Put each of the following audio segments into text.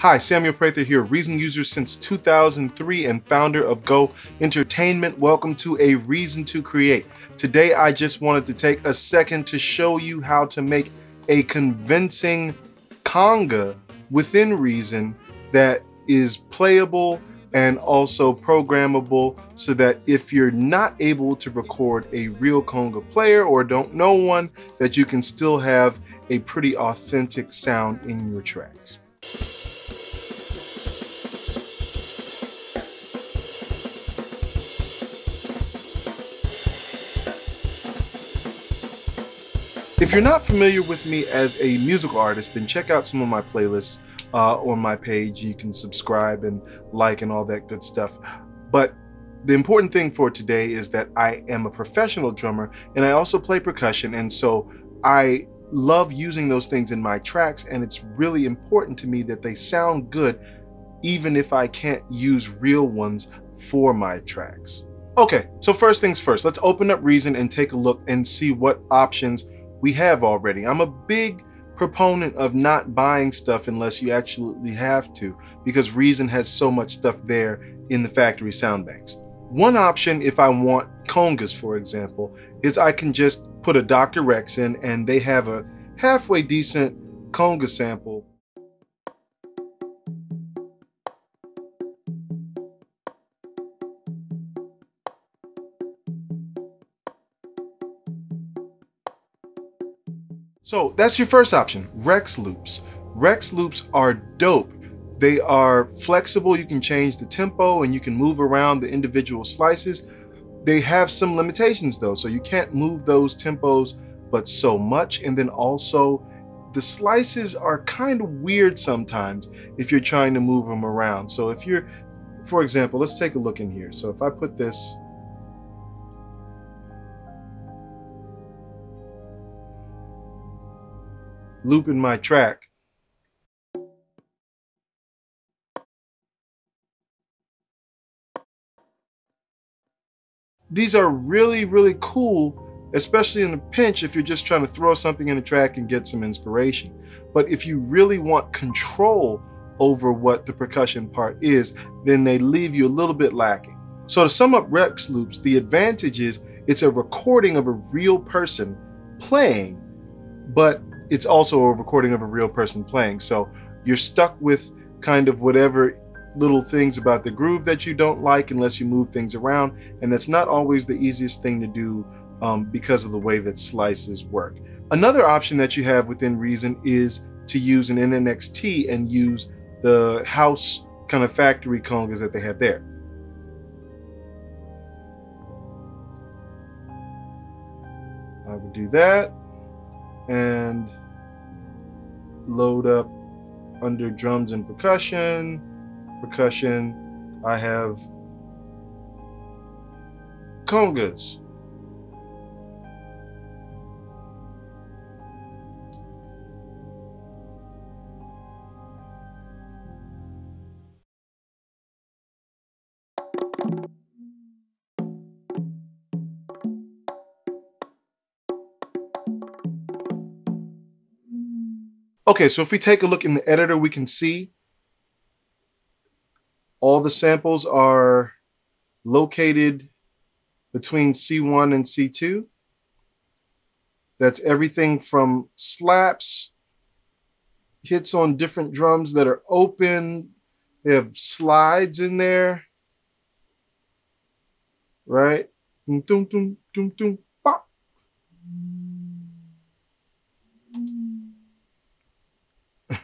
Hi, Samuel Prather here, Reason user since 2003 and founder of Go Entertainment. Welcome to A Reason to Create. Today I just wanted to take a second to show you how to make a convincing conga within Reason that is playable and also programmable, so that if you're not able to record a real conga player or don't know one, that you can still have a pretty authentic sound in your tracks. If you're not familiar with me as a musical artist, then check out some of my playlists on my page. You can subscribe and like and all that good stuff. But the important thing for today is that I am a professional drummer and I also play percussion, and so I love using those things in my tracks, and it's really important to me that they sound good even if I can't use real ones for my tracks. Okay, so first things first, let's open up Reason and take a look and see what options we have already. I'm a big proponent of not buying stuff unless you actually have to, because Reason has so much stuff there in the factory sound banks. One option, if I want congas, for example, is I can just put a Dr. Rex in and they have a halfway decent conga sample. So that's your first option, Rex loops. Rex loops are dope. They are flexible. You can change the tempo and you can move around the individual slices. They have some limitations though, so you can't move those tempos but so much. And then also the slices are kind of weird sometimes if you're trying to move them around. So if you're, for example, let's take a look in here. So if I put this loop in my track, these are really cool, especially in a pinch if you're just trying to throw something in a track and get some inspiration. But if you really want control over what the percussion part is, then they leave you a little bit lacking. So to sum up Rex loops, the advantage is it's a recording of a real person playing, but it's also a recording of a real person playing. So you're stuck with kind of whatever little things about the groove that you don't like unless you move things around. And that's not always the easiest thing to do because of the way that slices work. Another option that you have within Reason is to use an NNXT and use the house kind of factory congas that they have there. I would do that and load up under drums and percussion. I have congas. Okay, so if we take a look in the editor, we can see all the samples are located between C1 and C2. That's everything from slaps, hits on different drums that are open. They have slides in there, right? Dum, dum, dum, dum, pop.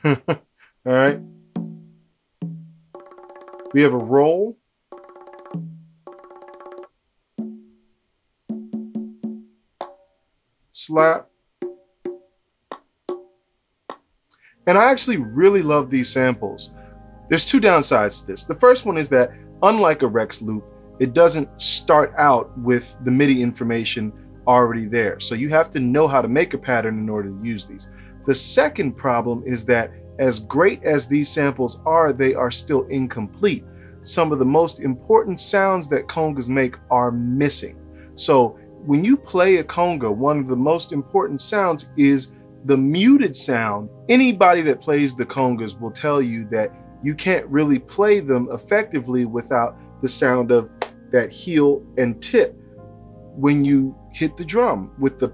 All right. We have a roll. Slap. And I actually really love these samples. There's two downsides to this. The first one is that unlike a Rex loop, it doesn't start out with the MIDI information already there. So you have to know how to make a pattern in order to use these. The second problem is that as great as these samples are, they are still incomplete. Some of the most important sounds that congas make are missing. So when you play a conga, one of the most important sounds is the muted sound. Anybody that plays the congas will tell you that you can't really play them effectively without the sound of that heel and tip when you hit the drum with the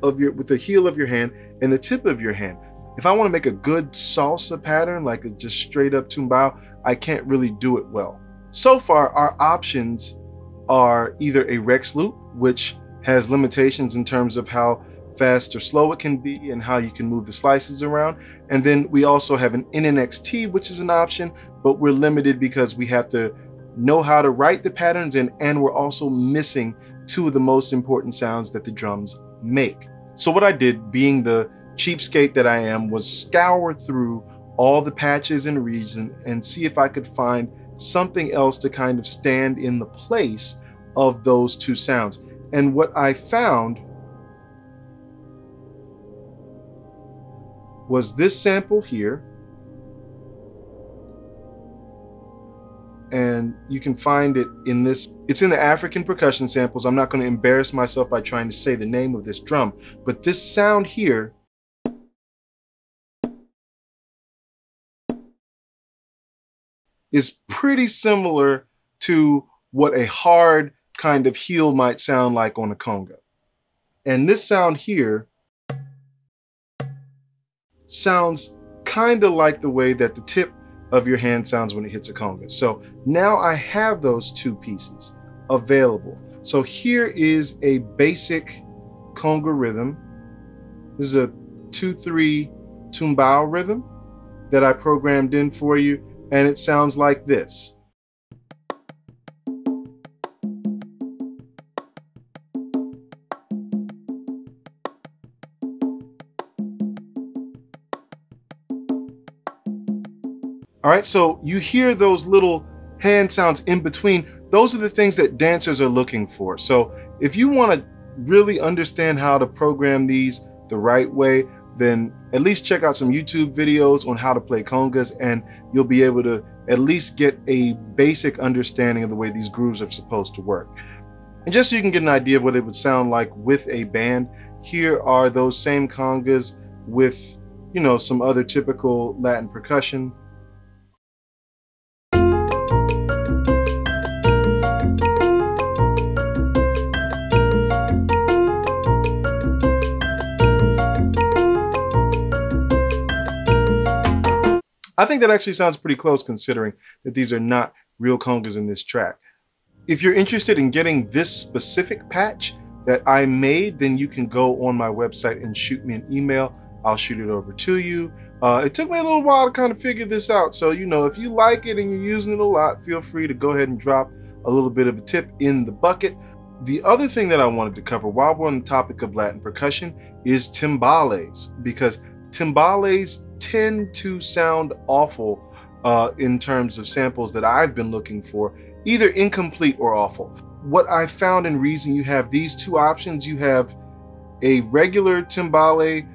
with the heel of your hand and the tip of your hand. If I want to make a good salsa pattern, like a just straight up tumbao, I can't really do it well. So far, our options are either a Rex loop, which has limitations in terms of how fast or slow it can be and how you can move the slices around. And then we also have an NNXT, which is an option, but we're limited because we have to know how to write the patterns, and we're also missing two of the most important sounds that the drums make. So what I did, being the cheapskate that I am, was scour through all the patches in Reason and see if I could find something else to kind of stand in the place of those two sounds. And what I found was this sample here. And you can find it in this, it's in the African percussion samples. I'm not going to embarrass myself by trying to say the name of this drum, but this sound here is pretty similar to what a hard kind of heel might sound like on a conga. And this sound here sounds kind of like the way that the tip of your hand sounds when it hits a conga. So now I have those two pieces available. So here is a basic conga rhythm. This is a 2/3 tumbao rhythm that I programmed in for you, and it sounds like this. All right, so you hear those little hand sounds in between. Those are the things that dancers are looking for. So if you want to really understand how to program these the right way, then at least check out some YouTube videos on how to play congas, and you'll be able to at least get a basic understanding of the way these grooves are supposed to work. And just so you can get an idea of what it would sound like with a band, here are those same congas with, you know, some other typical Latin percussion. I think that actually sounds pretty close, considering that these are not real congas in this track. If you're interested in getting this specific patch that I made, then you can go on my website and shoot me an email. I'll shoot it over to you. It took me a little while to kind of figure this out. So, you know, if you like it and you're using it a lot, feel free to go ahead and drop a little bit of a tip in the bucket. The other thing that I wanted to cover while we're on the topic of Latin percussion is timbales, because timbales tend to sound awful in terms of samples that I've been looking for, either incomplete or awful. What I found in Reason, you have these two options. You have a regular timbale,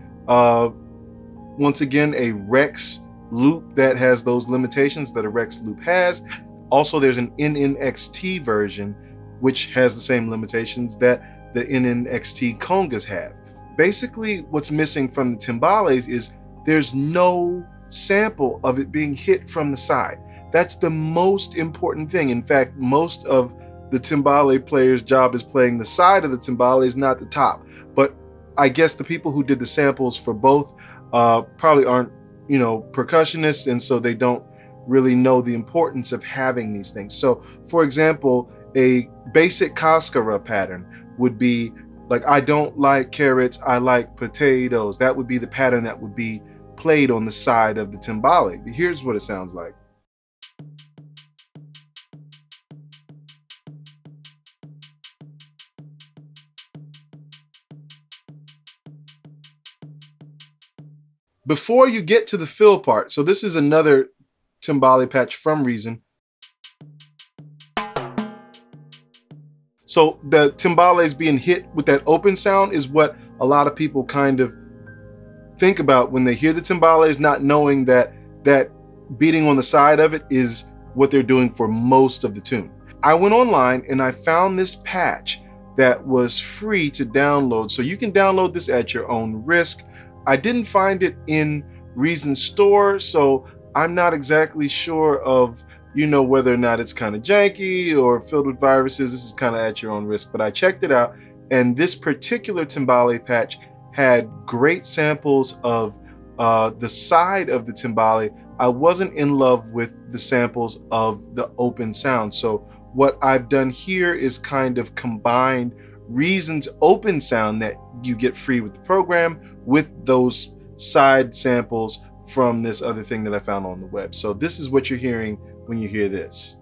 once again, a Rex loop that has those limitations that a Rex loop has. Also, there's an NNXT version, which has the same limitations that the NNXT congas have. Basically, what's missing from the timbales is there's no sample of it being hit from the side. That's the most important thing. In fact, most of the timbale player's job is playing the side of the timbales, not the top. But I guess the people who did the samples for both probably aren't, you know, percussionists, and so they don't really know the importance of having these things. So, for example, a basic cascara pattern would be like, I don't like carrots, I like potatoes. That would be the pattern that would be played on the side of the timbale. Here's what it sounds like. Before you get to the fill part, so this is another timbale patch from Reason. So the timbales being hit with that open sound is what a lot of people kind of think about when they hear the timbales, not knowing that that beating on the side of it is what they're doing for most of the tune. I went online and I found this patch that was free to download. So you can download this at your own risk. I didn't find it in Reason Store, so I'm not exactly sure of, you know, whether or not it's kind of janky or filled with viruses. This is kind of at your own risk, but I checked it out, and this particular timbale patch had great samples of the side of the timbale. I wasn't in love with the samples of the open sound. So what I've done here is kind of combined Reason's open sound that you get free with the program with those side samples from this other thing that I found on the web. So this is what you're hearing when you hear this.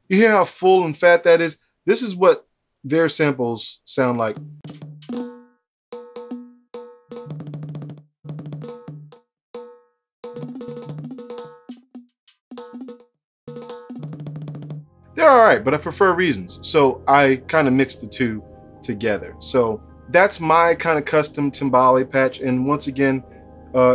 You hear how full and fat that is? This is what their samples sound like. They're all right, but I prefer Reasons. So I kind of mixed the two together. So that's my kind of custom timbale patch. And once again,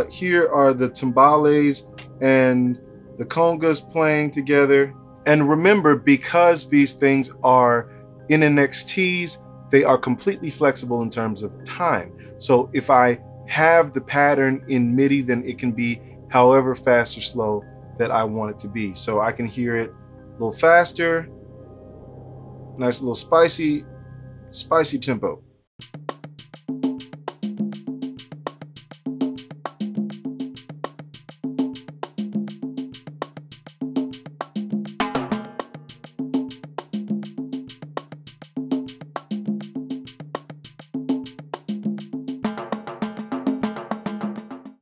here are the timbales and the congas playing together. And remember, because these things are NNXTs, they are completely flexible in terms of time. So if I have the pattern in MIDI, then it can be however fast or slow that I want it to be. So I can hear it a little faster, nice little spicy tempo.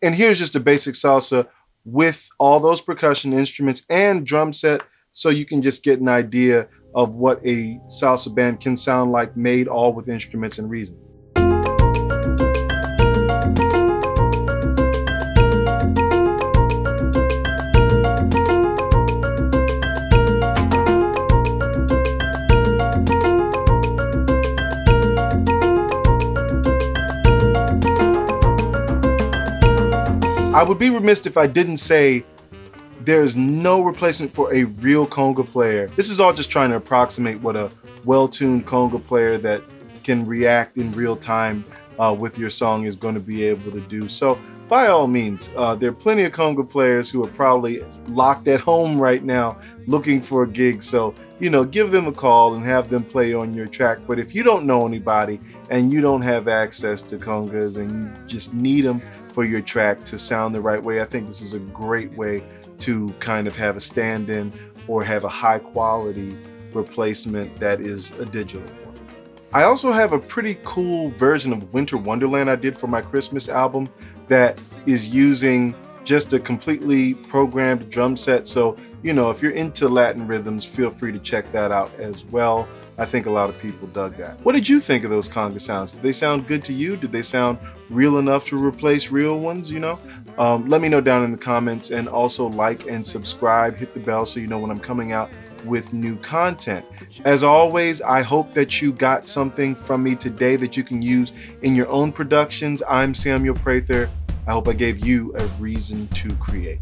And here's just a basic salsa with all those percussion instruments and drum set, so you can just get an idea of what a salsa band can sound like, made all with instruments and Reason. I would be remiss if I didn't say there's no replacement for a real conga player. This is all just trying to approximate what a well-tuned conga player that can react in real time with your song is going to be able to do. So by all means, there are plenty of conga players who are probably locked at home right now looking for a gig. So, you know, give them a call and have them play on your track. But if you don't know anybody and you don't have access to congas and you just need them for your track to sound the right way, I think this is a great way to kind of have a stand-in or have a high quality replacement that is a digital one. I also have a pretty cool version of Winter Wonderland I did for my Christmas album that is using just a completely programmed drum set. So, you know, if you're into Latin rhythms, feel free to check that out as well. I think a lot of people dug that. What did you think of those conga sounds? Did they sound good to you? Did they sound real enough to replace real ones, you know? Let me know down in the comments, and also like and subscribe, hit the bell so you know when I'm coming out with new content. As always, I hope that you got something from me today that you can use in your own productions. I'm Samuel Prather. I hope I gave you a reason to create.